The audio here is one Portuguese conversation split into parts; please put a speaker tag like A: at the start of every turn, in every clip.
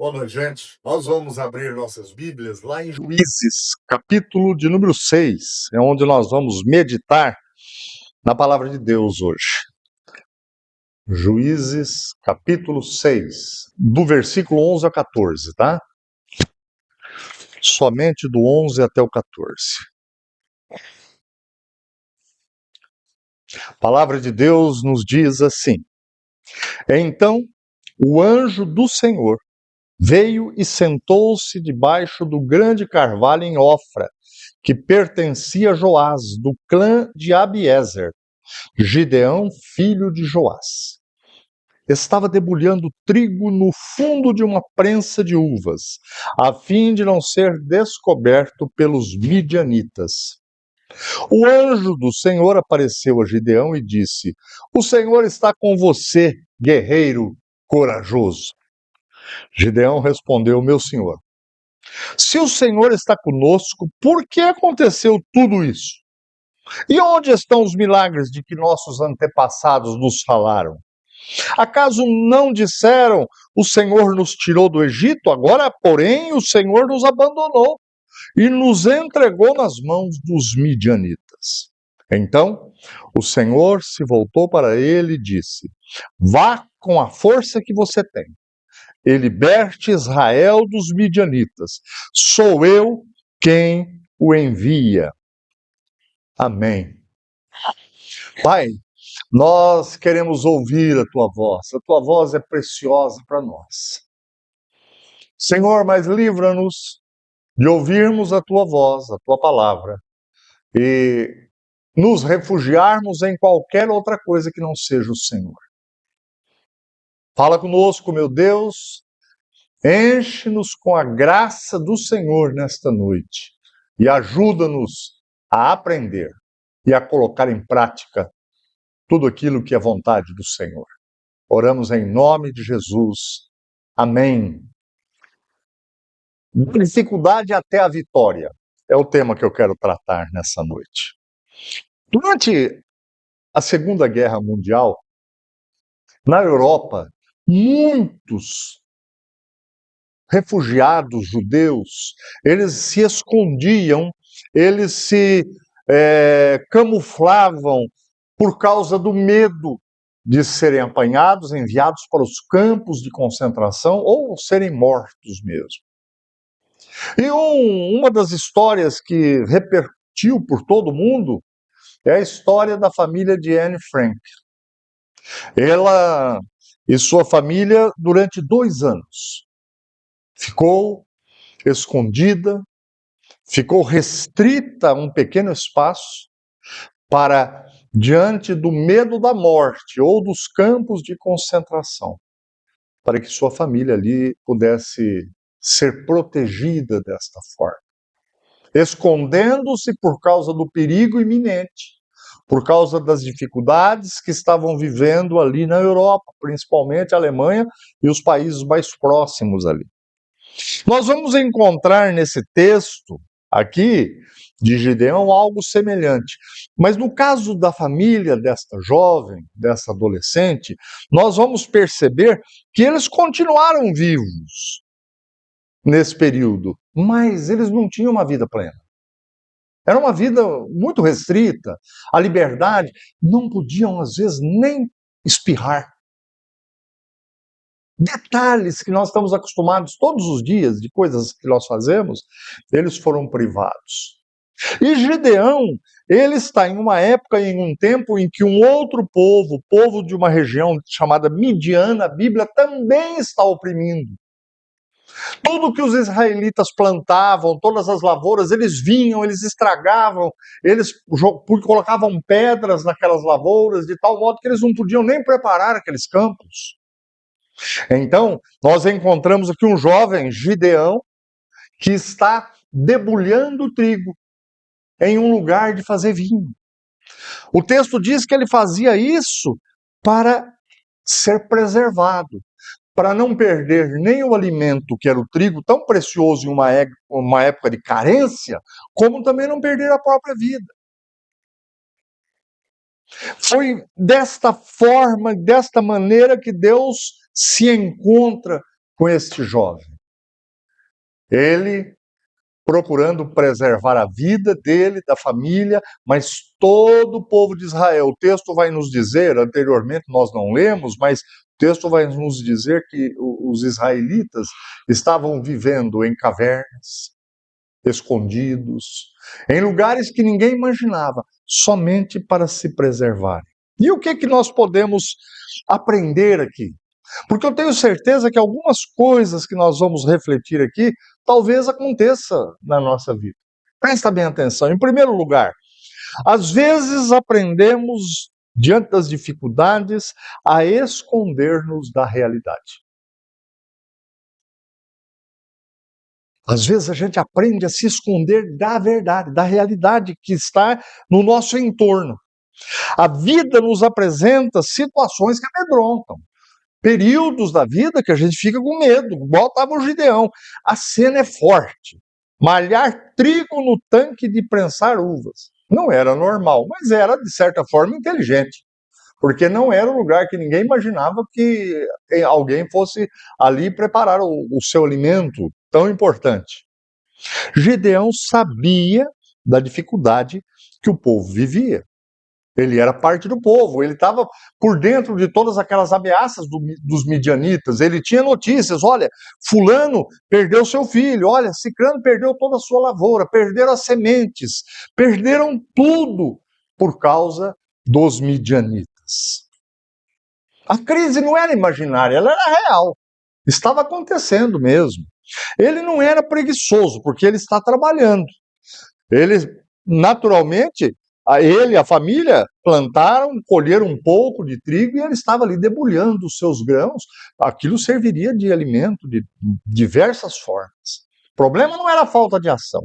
A: Boa noite, gente. Nós vamos abrir nossas Bíblias lá em Juízes, capítulo de número 6, é onde nós vamos meditar na palavra de Deus hoje. Juízes, capítulo 6, do versículo 11 ao 14, tá? Somente do 11 até o 14. A palavra de Deus nos diz assim: Então o anjo do Senhor veio e sentou-se debaixo do grande carvalho em Ofra, que pertencia a Joás, do clã de Abiezer, Gideão, filho de Joás. Estava debulhando trigo no fundo de uma prensa de uvas, a fim de não ser descoberto pelos midianitas. O anjo do Senhor apareceu a Gideão e disse: O Senhor está com você, guerreiro corajoso. Gideão respondeu: Meu senhor, se o Senhor está conosco, por que aconteceu tudo isso? E onde estão os milagres de que nossos antepassados nos falaram? Acaso não disseram: o Senhor nos tirou do Egito? Agora, porém, o Senhor nos abandonou e nos entregou nas mãos dos midianitas. Então, o Senhor se voltou para ele e disse: Vá com a força que você tem e liberte Israel dos midianitas. Sou eu quem o envia. Amém. Pai, nós queremos ouvir a tua voz é preciosa para nós. Senhor, mas livra-nos de ouvirmos a tua voz, a tua palavra, e nos refugiarmos em qualquer outra coisa que não seja o Senhor. Fala conosco, meu Deus, enche-nos com a graça do Senhor nesta noite e ajuda-nos a aprender e a colocar em prática tudo aquilo que é vontade do Senhor. Oramos em nome de Jesus. Amém. Dificuldade até a vitória é o tema que eu quero tratar nessa noite. Durante a Segunda Guerra Mundial, na Europa, muitos refugiados judeus, eles se escondiam, eles se camuflavam por causa do medo de serem apanhados, enviados para os campos de concentração ou serem mortos mesmo. E uma das histórias que repercutiu por todo o mundo é a história da família de Anne Frank. Ela e sua família, durante 2 anos, ficou escondida, ficou restrita a um pequeno espaço para, diante do medo da morte ou dos campos de concentração, para que sua família ali pudesse ser protegida desta forma. Escondendo-se por causa do perigo iminente, por causa das dificuldades que estavam vivendo ali na Europa, principalmente a Alemanha e os países mais próximos ali. Nós vamos encontrar nesse texto aqui de Gideão algo semelhante. Mas no caso da família desta jovem, dessa adolescente, nós vamos perceber que eles continuaram vivos nesse período, mas eles não tinham uma vida plena. Era uma vida muito restrita, a liberdade, não podiam às vezes nem espirrar. Detalhes que nós estamos acostumados todos os dias, de coisas que nós fazemos, eles foram privados. E Gideão, ele está em uma época, em um tempo em que um outro povo, povo de uma região chamada Midiana, a Bíblia também está oprimindo. Tudo que os israelitas plantavam, todas as lavouras, eles vinham, eles estragavam, eles colocavam pedras naquelas lavouras, de tal modo que eles não podiam nem preparar aqueles campos. Então, nós encontramos aqui um jovem, Gideão, que está debulhando o trigo em um lugar de fazer vinho. O texto diz que ele fazia isso para ser preservado, para não perder nem o alimento, que era o trigo, tão precioso em uma época de carência, como também não perder a própria vida. Foi desta forma, desta maneira que Deus se encontra com este jovem. Ele procurando preservar a vida dele, da família, mas todo o povo de Israel. O texto vai nos dizer, anteriormente nós não lemos, mas o texto vai nos dizer que os israelitas estavam vivendo em cavernas, escondidos, em lugares que ninguém imaginava, somente para se preservarem. E o que nós podemos aprender aqui? Porque eu tenho certeza que algumas coisas que nós vamos refletir aqui, talvez aconteça na nossa vida. Presta bem atenção. Em primeiro lugar, às vezes aprendemos, diante das dificuldades, a esconder-nos da realidade. Às vezes a gente aprende a se esconder da verdade, da realidade que está no nosso entorno. A vida nos apresenta situações que amedrontam. Períodos da vida que a gente fica com medo, igual estava o Gideão. A cena é forte. Malhar trigo no tanque de prensar uvas. Não era normal, mas era, de certa forma, inteligente. Porque não era um lugar que ninguém imaginava que alguém fosse ali preparar o seu alimento tão importante. Gideão sabia da dificuldade que o povo vivia. Ele era parte do povo, ele estava por dentro de todas aquelas ameaças dos midianitas, ele tinha notícias, olha, fulano perdeu seu filho, olha, cicrano perdeu toda a sua lavoura, perderam as sementes, perderam tudo por causa dos midianitas. A crise não era imaginária, ela era real, estava acontecendo mesmo. Ele não era preguiçoso, porque ele está trabalhando. Ele, naturalmente, ele e a família plantaram, colheram um pouco de trigo e ele estava ali debulhando os seus grãos. Aquilo serviria de alimento de diversas formas. O problema não era a falta de ação,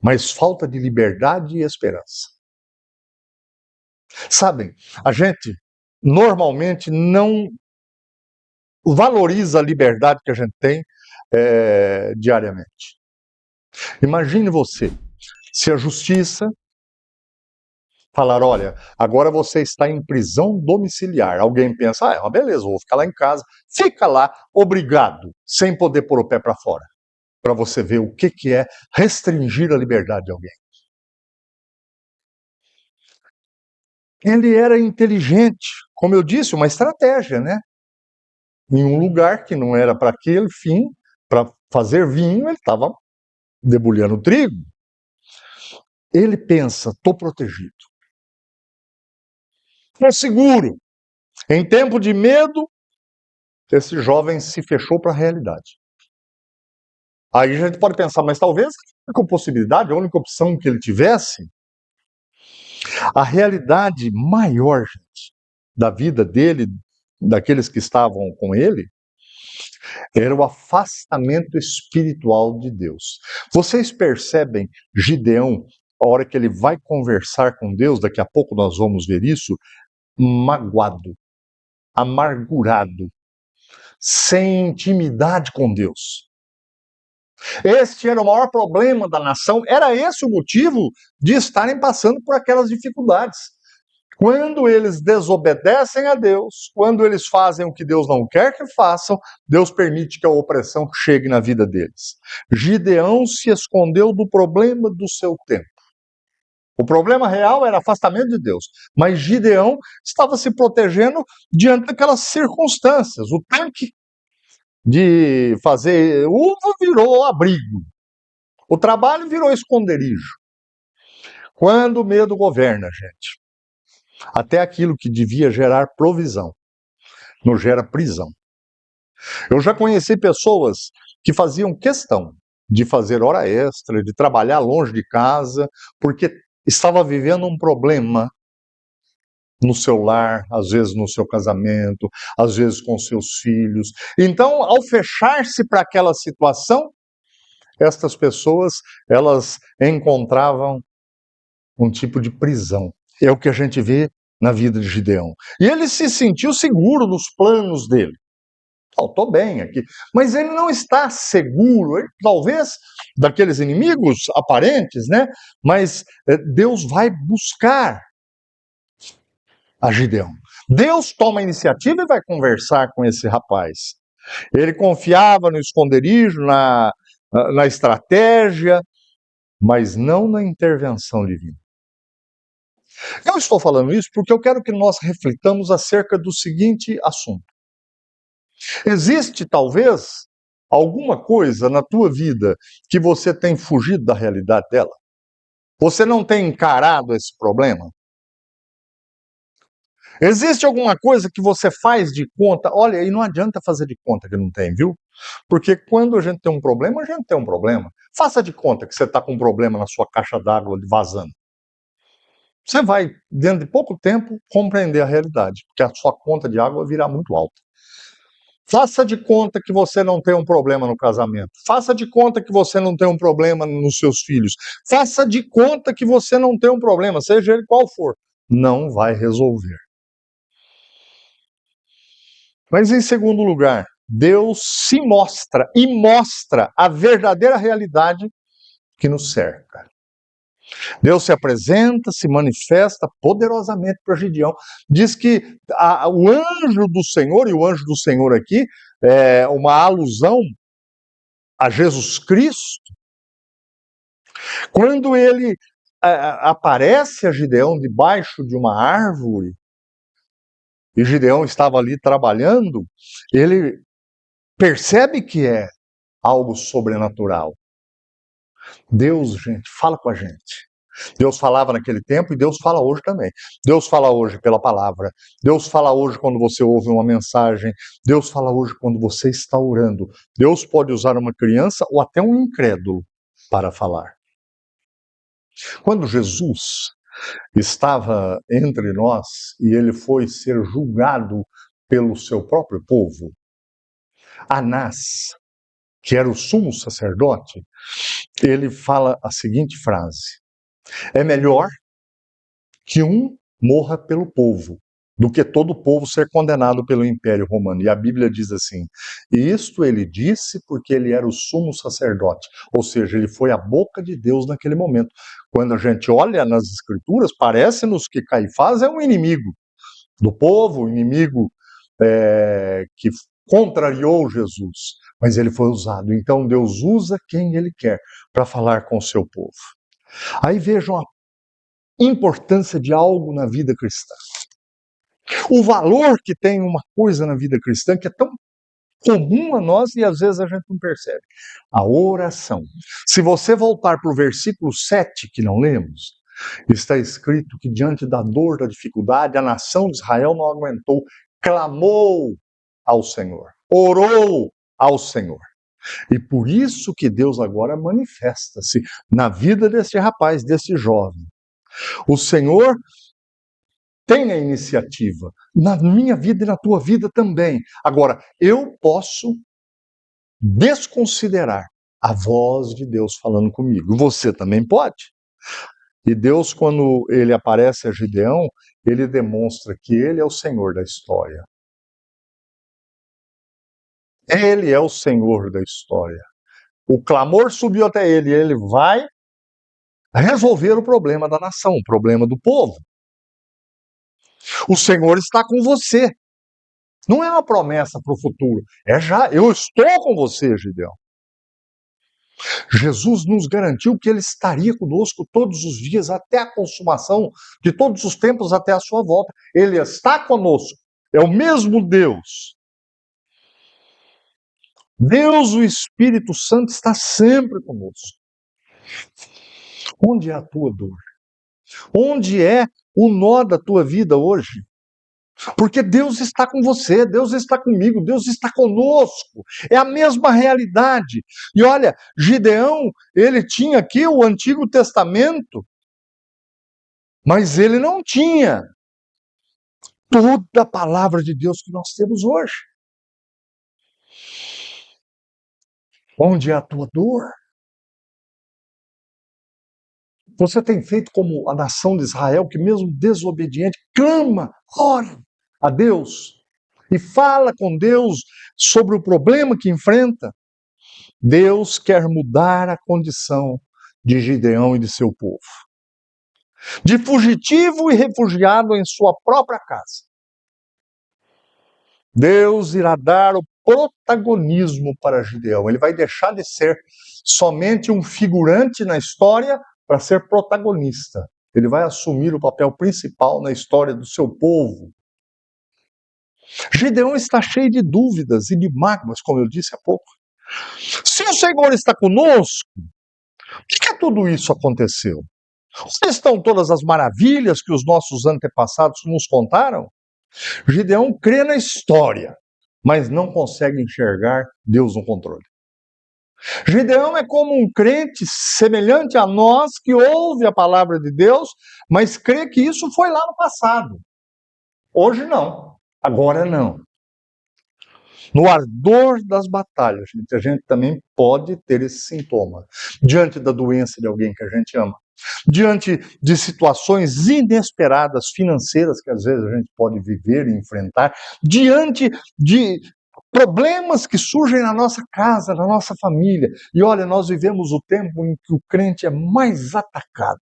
A: mas falta de liberdade e esperança. Sabem, a gente normalmente não valoriza a liberdade que a gente tem diariamente. Imagine você, se a justiça falar, olha, agora você está em prisão domiciliar. Alguém pensa, beleza, vou ficar lá em casa. Fica lá, obrigado, sem poder pôr o pé para fora. Para você ver o que é restringir a liberdade de alguém. Ele era inteligente, como eu disse, uma estratégia, né? Em um lugar que não era para aquele fim, para fazer vinho, ele estava debulhando trigo. Ele pensa, estou protegido. Estou seguro. Em tempo de medo, esse jovem se fechou para a realidade. Aí a gente pode pensar, mas talvez a única possibilidade, a única opção que ele tivesse, a realidade maior, gente, da vida dele, daqueles que estavam com ele, era o afastamento espiritual de Deus. Vocês percebem Gideão, a hora que ele vai conversar com Deus, daqui a pouco nós vamos ver isso, magoado, amargurado, sem intimidade com Deus. Este era o maior problema da nação, era esse o motivo de estarem passando por aquelas dificuldades. Quando eles desobedecem a Deus, quando eles fazem o que Deus não quer que façam, Deus permite que a opressão chegue na vida deles. Gideão se escondeu do problema do seu tempo. O problema real era afastamento de Deus, mas Gideão estava se protegendo diante daquelas circunstâncias. O tanque de fazer uva virou abrigo. O trabalho virou esconderijo. Quando o medo governa, gente, até aquilo que devia gerar provisão, não gera prisão. Eu já conheci pessoas que faziam questão de fazer hora extra, de trabalhar longe de casa, porque estava vivendo um problema no seu lar, às vezes no seu casamento, às vezes com seus filhos. Então, ao fechar-se para aquela situação, estas pessoas, elas encontravam um tipo de prisão. É o que a gente vê na vida de Gideão. E ele se sentiu seguro nos planos dele. Estou bem aqui. Mas ele não está seguro, ele, talvez, daqueles inimigos aparentes, né? Mas Deus vai buscar a Gideão. Deus toma a iniciativa e vai conversar com esse rapaz. Ele confiava no esconderijo, na estratégia, mas não na intervenção divina. Eu estou falando isso porque eu quero que nós reflitamos acerca do seguinte assunto. Existe, talvez, alguma coisa na tua vida que você tem fugido da realidade dela? Você não tem encarado esse problema? Existe alguma coisa que você faz de conta? Olha, e não adianta fazer de conta que não tem, viu? Porque quando a gente tem um problema, a gente tem um problema. Faça de conta que você está com um problema na sua caixa d'água vazando. Você vai, dentro de pouco tempo, compreender a realidade, porque a sua conta de água virá muito alta. Faça de conta que você não tem um problema no casamento. Faça de conta que você não tem um problema nos seus filhos. Faça de conta que você não tem um problema, seja ele qual for. Não vai resolver. Mas, em segundo lugar, Deus se mostra e mostra a verdadeira realidade que nos cerca. Deus se apresenta, se manifesta poderosamente para Gideão. Diz que o anjo do Senhor, e o anjo do Senhor aqui é uma alusão a Jesus Cristo, quando ele aparece a Gideão debaixo de uma árvore, e Gideão estava ali trabalhando, ele percebe que é algo sobrenatural. Deus, gente, fala com a gente. Deus falava naquele tempo e Deus fala hoje também. Deus fala hoje pela palavra. Deus fala hoje quando você ouve uma mensagem. Deus fala hoje quando você está orando. Deus pode usar uma criança ou até um incrédulo para falar. Quando Jesus estava entre nós e ele foi ser julgado pelo seu próprio povo, Anás, que era o sumo sacerdote, ele fala a seguinte frase: é melhor que um morra pelo povo, do que todo o povo ser condenado pelo Império Romano. E a Bíblia diz assim: e isto ele disse porque ele era o sumo sacerdote, ou seja, ele foi a boca de Deus naquele momento. Quando a gente olha nas Escrituras, parece-nos que Caifás é um inimigo do povo, inimigo que contrariou Jesus, mas ele foi usado. Então Deus usa quem ele quer para falar com o seu povo. Aí vejam a importância de algo na vida cristã. O valor que tem uma coisa na vida cristã que é tão comum a nós e às vezes a gente não percebe. A oração. Se você voltar para o versículo 7 que não lemos, está escrito que diante da dor, da dificuldade, a nação de Israel não aguentou, clamou ao Senhor, orou ao Senhor. E por isso que Deus agora manifesta-se na vida desse rapaz, desse jovem. O Senhor tem a iniciativa, na minha vida e na tua vida também. Agora, eu posso desconsiderar a voz de Deus falando comigo. Você também pode. E Deus, quando ele aparece a Gideão, ele demonstra que ele é o Senhor da história. Ele é o Senhor da história. O clamor subiu até ele, e ele vai resolver o problema da nação, o problema do povo. O Senhor está com você. Não é uma promessa para o futuro, é já, eu estou com você, Gideão. Jesus nos garantiu que ele estaria conosco todos os dias, até a consumação de todos os tempos, até a sua volta. Ele está conosco, é o mesmo Deus. Deus, o Espírito Santo, está sempre conosco. Onde é a tua dor? Onde é o nó da tua vida hoje? Porque Deus está com você, Deus está comigo, Deus está conosco. É a mesma realidade. E olha, Gideão, ele tinha aqui o Antigo Testamento, mas ele não tinha toda a palavra de Deus que nós temos hoje. Onde é a tua dor? Você tem feito como a nação de Israel, que mesmo desobediente, clama, ora a Deus e fala com Deus sobre o problema que enfrenta. Deus quer mudar a condição de Gideão e de seu povo. De fugitivo e refugiado em sua própria casa. Deus irá dar protagonismo para Gideão. Ele vai deixar de ser somente um figurante na história para ser protagonista. Ele vai assumir o papel principal na história do seu povo. Gideão está cheio de dúvidas e de mágoas, como eu disse há pouco. Se o Senhor está conosco, por que tudo isso aconteceu? Onde estão todas as maravilhas que os nossos antepassados nos contaram? Gideão crê na história, mas não consegue enxergar Deus no controle. Gideão é como um crente semelhante a nós que ouve a palavra de Deus, mas crê que isso foi lá no passado. Hoje não, agora não. No ardor das batalhas, a gente também pode ter esse sintoma. Diante da doença de alguém que a gente ama, diante de situações inesperadas financeiras que às vezes a gente pode viver e enfrentar, diante de problemas que surgem na nossa casa, na nossa família. E olha, nós vivemos o tempo em que o crente é mais atacado.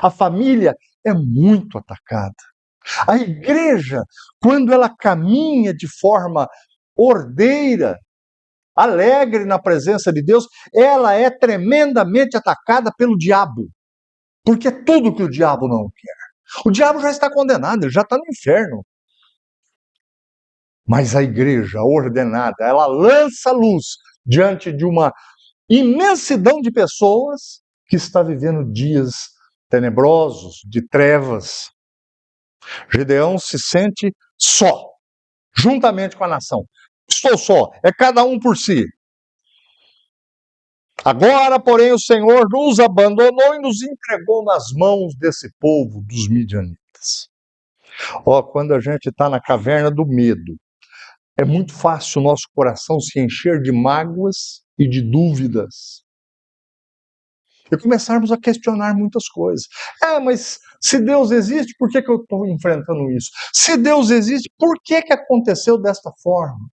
A: A família é muito atacada. A igreja, quando ela caminha de forma ordeira, alegre na presença de Deus, ela é tremendamente atacada pelo diabo. Porque é tudo que o diabo não quer. O diabo já está condenado, ele já está no inferno. Mas a igreja ordenada, ela lança luz diante de uma imensidão de pessoas que está vivendo dias tenebrosos, de trevas. Gideão se sente só, juntamente com a nação. Estou só, é cada um por si. Agora, porém, o Senhor nos abandonou e nos entregou nas mãos desse povo, dos midianitas. Quando a gente está na caverna do medo, é muito fácil o nosso coração se encher de mágoas e de dúvidas. E começarmos a questionar muitas coisas. Mas se Deus existe, por que eu estou enfrentando isso? Se Deus existe, por que aconteceu desta forma?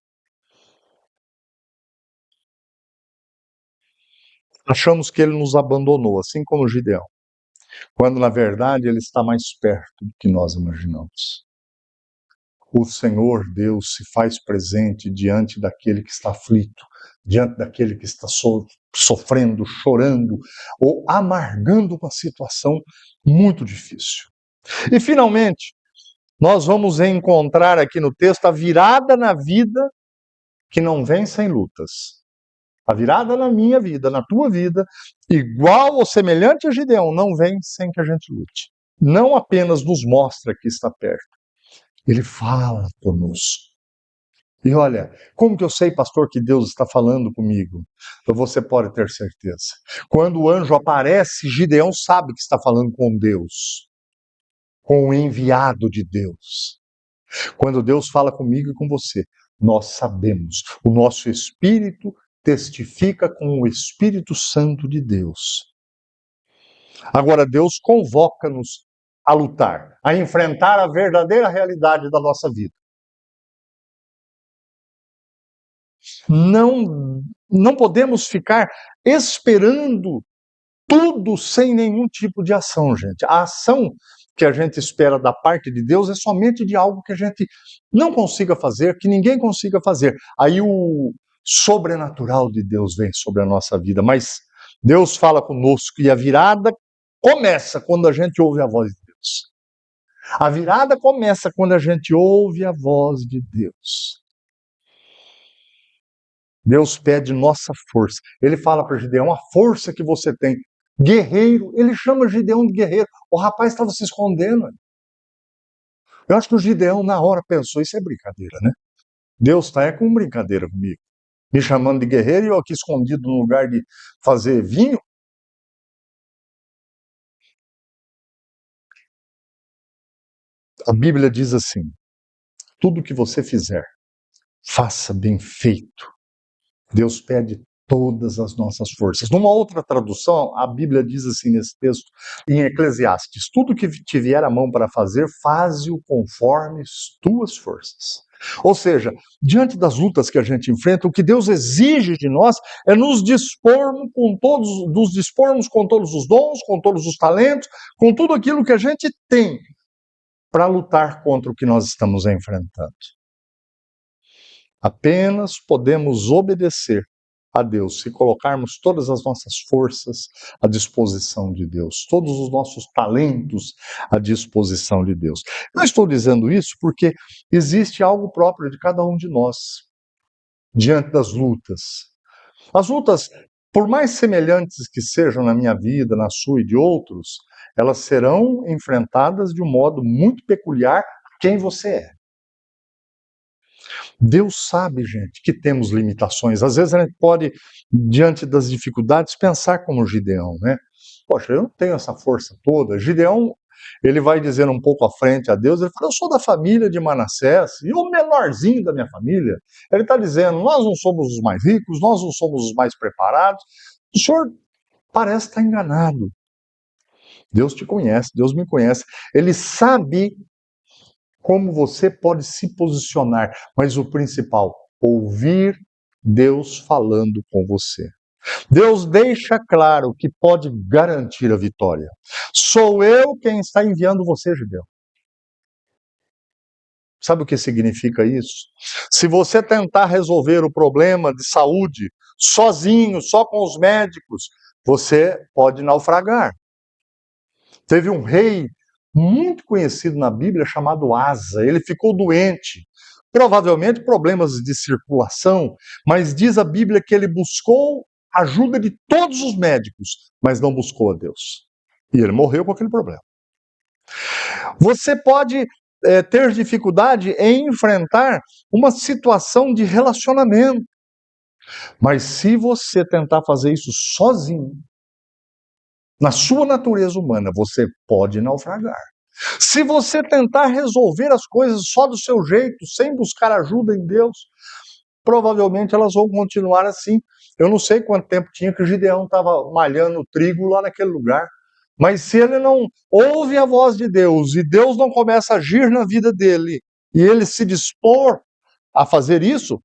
A: Achamos que ele nos abandonou, assim como Gideão, quando na verdade ele está mais perto do que nós imaginamos. O Senhor Deus se faz presente diante daquele que está aflito, diante daquele que está sofrendo, chorando ou amargando uma situação muito difícil. E finalmente, nós vamos encontrar aqui no texto a virada na vida que não vem sem lutas. A virada na minha vida, na tua vida, igual ou semelhante a Gideão, não vem sem que a gente lute. Não apenas nos mostra que está perto, ele fala conosco. E olha, como que eu sei, pastor, que Deus está falando comigo? Você pode ter certeza. Quando o anjo aparece, Gideão sabe que está falando com Deus, com o enviado de Deus. Quando Deus fala comigo e com você, nós sabemos, o nosso espírito testifica com o Espírito Santo de Deus. Agora, Deus convoca-nos a lutar, a enfrentar a verdadeira realidade da nossa vida. Não podemos ficar esperando tudo sem nenhum tipo de ação, gente. A ação que a gente espera da parte de Deus é somente de algo que a gente não consiga fazer, que ninguém consiga fazer. Aí o sobrenatural de Deus vem sobre a nossa vida, mas Deus fala conosco e a virada começa quando a gente ouve a voz de Deus. A virada começa quando a gente ouve a voz de Deus. Deus pede nossa força. Ele fala para Gideão, a força que você tem. Guerreiro, ele chama Gideão de guerreiro. O rapaz estava se escondendo. Eu acho que o Gideão, na hora, pensou, isso é brincadeira, né? Deus está com brincadeira comigo. Me chamando de guerreiro e eu aqui escondido no lugar de fazer vinho. A Bíblia diz assim, tudo que você fizer, faça bem feito. Deus pede todas as nossas forças. Numa outra tradução, a Bíblia diz assim nesse texto, em Eclesiastes, tudo que te vier a mão para fazer, faze-o conforme as tuas forças. Ou seja, diante das lutas que a gente enfrenta, o que Deus exige de nós é nos dispormos com todos os dons, com todos os talentos, com tudo aquilo que a gente tem para lutar contra o que nós estamos enfrentando. Apenas podemos obedecer a Deus se colocarmos todas as nossas forças à disposição de Deus, todos os nossos talentos à disposição de Deus. Eu estou dizendo isso porque existe algo próprio de cada um de nós diante das lutas. As lutas, por mais semelhantes que sejam na minha vida, na sua e de outros, elas serão enfrentadas de um modo muito peculiar a quem você é. Deus sabe, gente, que temos limitações. Às vezes a gente pode, diante das dificuldades, pensar como Gideão, né? Poxa, eu não tenho essa força toda. Gideão, ele vai dizendo um pouco à frente a Deus, ele fala, eu sou da família de Manassés, e o menorzinho da minha família. Ele está dizendo, nós não somos os mais ricos, nós não somos os mais preparados. O senhor parece estar enganado. Deus te conhece, Deus me conhece. Ele sabe como você pode se posicionar, mas o principal, ouvir Deus falando com você. Deus deixa claro que pode garantir a vitória. Sou eu quem está enviando você, Gideão. Sabe o que significa isso? Se você tentar resolver o problema de saúde sozinho, só com os médicos, você pode naufragar. Teve um rei muito conhecido na Bíblia chamado Asa. Ele ficou doente, provavelmente problemas de circulação, mas diz a Bíblia que ele buscou ajuda de todos os médicos, mas não buscou a Deus. E ele morreu com aquele problema. Você pode ter dificuldade em enfrentar uma situação de relacionamento, mas se você tentar fazer isso sozinho, na sua natureza humana, você pode naufragar. Se você tentar resolver as coisas só do seu jeito, sem buscar ajuda em Deus, provavelmente elas vão continuar assim. Eu não sei quanto tempo tinha que o Gideão estava malhando trigo lá naquele lugar, mas se ele não ouve a voz de Deus e Deus não começa a agir na vida dele e ele se dispor a fazer isso,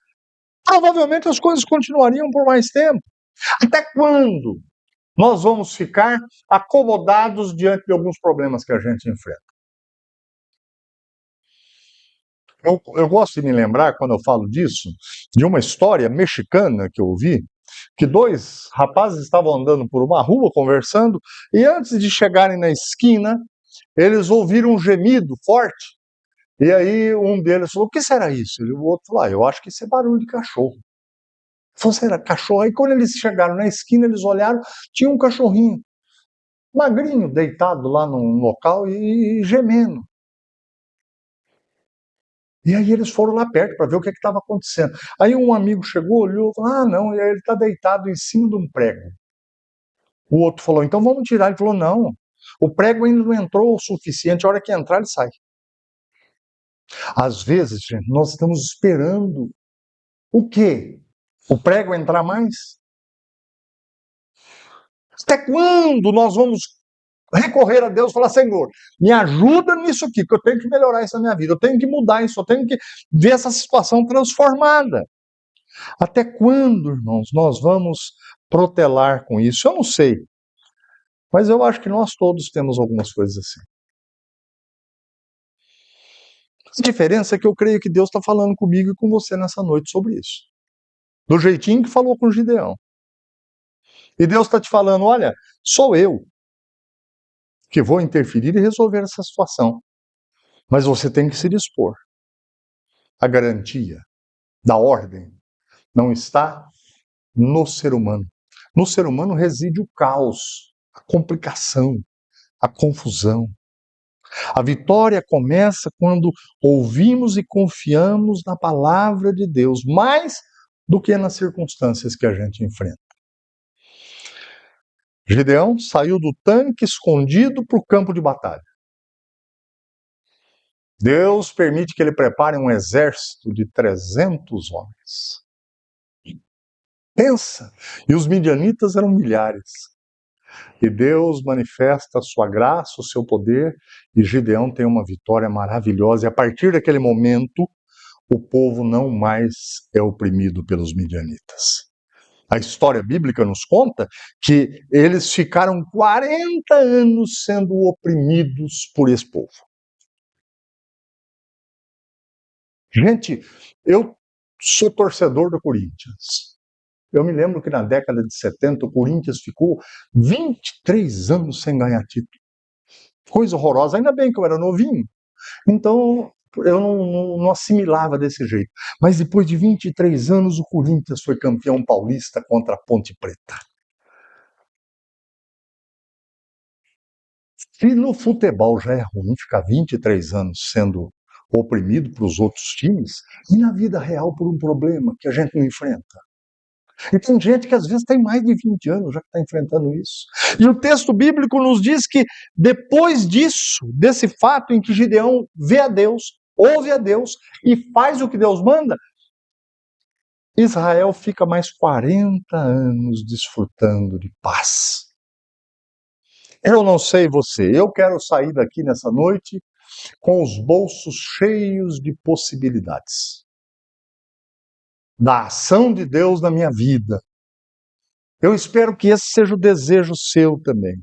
A: provavelmente as coisas continuariam por mais tempo. Até quando nós vamos ficar acomodados diante de alguns problemas que a gente enfrenta? Eu gosto de me lembrar, quando eu falo disso, de uma história mexicana que eu ouvi, que dois rapazes estavam andando por uma rua conversando, e antes de chegarem na esquina, eles ouviram um gemido forte. E aí um deles falou, o que será isso? E o outro falou, eu acho que isso é barulho de cachorro. Falou, será cachorro? Aí quando eles chegaram na esquina, eles olharam, tinha um cachorrinho, magrinho, deitado lá num local e gemendo. E aí eles foram lá perto para ver o que estava acontecendo. Aí um amigo chegou, olhou, falou, não, ele está deitado em cima de um prego. O outro falou, então vamos tirar. Ele falou, não, o prego ainda não entrou o suficiente, a hora que entrar ele sai. Às vezes, gente, nós estamos esperando o quê? O prego entrar mais? Até quando nós vamos recorrer a Deus e falar, Senhor, me ajuda nisso aqui, que eu tenho que melhorar isso na minha vida, eu tenho que mudar isso, eu tenho que ver essa situação transformada. Até quando, irmãos, nós vamos protelar com isso? Eu não sei, mas eu acho que nós todos temos algumas coisas assim. A diferença é que eu creio que Deus está falando comigo e com você nessa noite sobre isso. Do jeitinho que falou com Gideão. E Deus está te falando, olha, sou eu que vou interferir e resolver essa situação. Mas você tem que se dispor. A garantia da ordem não está no ser humano. No ser humano reside o caos, a complicação, a confusão. A vitória começa quando ouvimos e confiamos na palavra de Deus, mais do que nas circunstâncias que a gente enfrenta. Gideão saiu do tanque escondido para o campo de batalha. Deus permite que ele prepare um exército de 300 homens. Pensa! E os midianitas eram milhares. E Deus manifesta a sua graça, o seu poder, e Gideão tem uma vitória maravilhosa. E a partir daquele momento, o povo não mais é oprimido pelos midianitas. A história bíblica nos conta que eles ficaram 40 anos sendo oprimidos por esse povo. Gente, eu Sou torcedor do Corinthians. Eu me lembro que na década de 70 o Corinthians ficou 23 anos sem ganhar título. Coisa horrorosa. Ainda bem que eu era novinho. Então eu não assimilava desse jeito. Mas depois de 23 anos o Corinthians foi campeão paulista contra a Ponte Preta. Se no futebol já é ruim ficar 23 anos sendo oprimido pelos outros times, e na vida real por um problema que a gente não enfrenta. E tem gente que às vezes tem mais de 20 anos já que está enfrentando isso. E o texto bíblico nos diz que depois disso, desse fato em que Gideão vê a Deus, ouve a Deus e faz o que Deus manda, Israel fica mais 40 anos desfrutando de paz. Eu não sei você, eu quero sair daqui nessa noite com os bolsos cheios de possibilidades da ação de Deus na minha vida. Eu espero que esse seja o desejo seu também.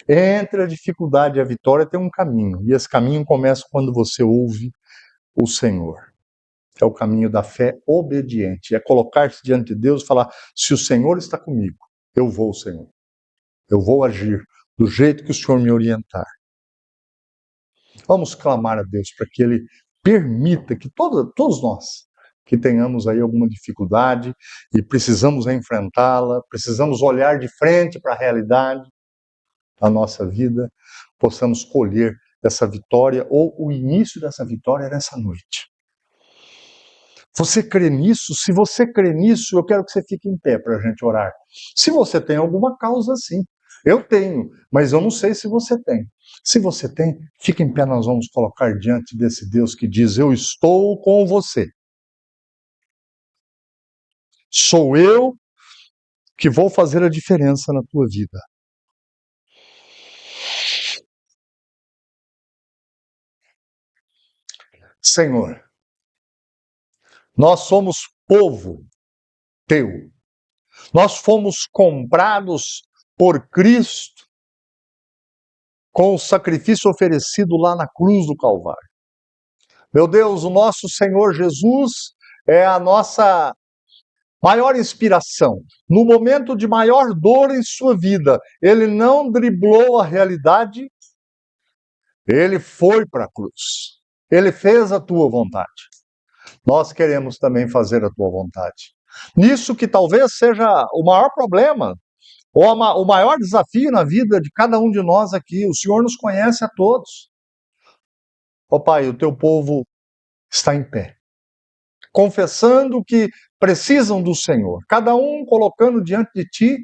A: Entre a dificuldade e a vitória tem um caminho, e esse caminho começa quando você ouve o Senhor. É o caminho da fé obediente, é colocar-se diante de Deus e falar: se o Senhor está comigo, eu vou, Senhor. Eu vou agir do jeito que o Senhor me orientar. Vamos clamar a Deus para que Ele permita que todos nós que tenhamos aí alguma dificuldade e precisamos enfrentá-la, precisamos olhar de frente para a realidade da nossa vida, possamos colher essa vitória ou o início dessa vitória nessa noite. Você crê nisso? Se você crê nisso, eu quero que você fique em pé para a gente orar. Se você tem alguma causa, sim. Eu tenho, mas eu não sei se você tem. Se você tem, fique em pé, nós vamos colocar diante desse Deus que diz: eu estou com você. Sou eu que vou fazer a diferença na tua vida. Senhor, nós somos povo teu. Nós fomos comprados por Cristo com o sacrifício oferecido lá na cruz do Calvário. Meu Deus, o nosso Senhor Jesus é a nossa maior inspiração. No momento de maior dor em sua vida, ele não driblou a realidade, ele foi para a cruz. Ele fez a tua vontade. Nós queremos também fazer a tua vontade. Nisso que talvez seja o maior problema, ou o maior desafio na vida de cada um de nós aqui. O Senhor nos conhece a todos. Ó Pai, o teu povo está em pé, confessando que precisam do Senhor, cada um colocando diante de ti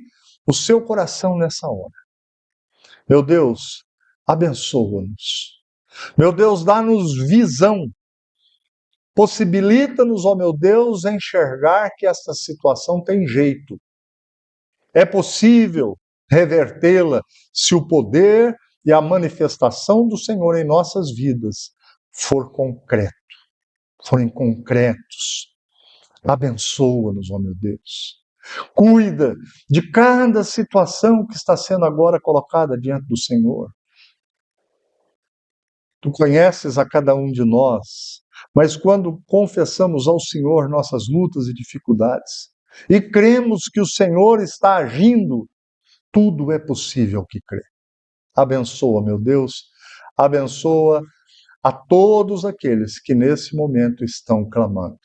A: o seu coração nessa hora. Meu Deus, abençoa-nos. Meu Deus, dá-nos visão. Possibilita-nos, ó meu Deus, enxergar que esta situação tem jeito. É possível revertê-la se o poder e a manifestação do Senhor em nossas vidas forem concretos. Abençoa-nos, ó meu Deus. Cuida de cada situação que está sendo agora colocada diante do Senhor. Tu conheces a cada um de nós, mas quando confessamos ao Senhor nossas lutas e dificuldades, e cremos que o Senhor está agindo, tudo é possível que crê. Abençoa, meu Deus, abençoa a todos aqueles que nesse momento estão clamando.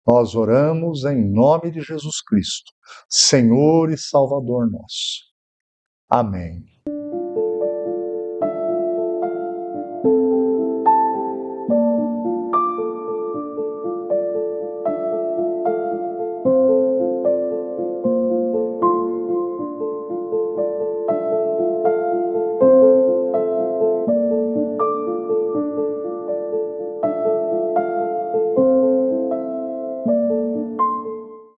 A: Nós oramos em nome de Jesus Cristo, Senhor e Salvador nosso. Amém.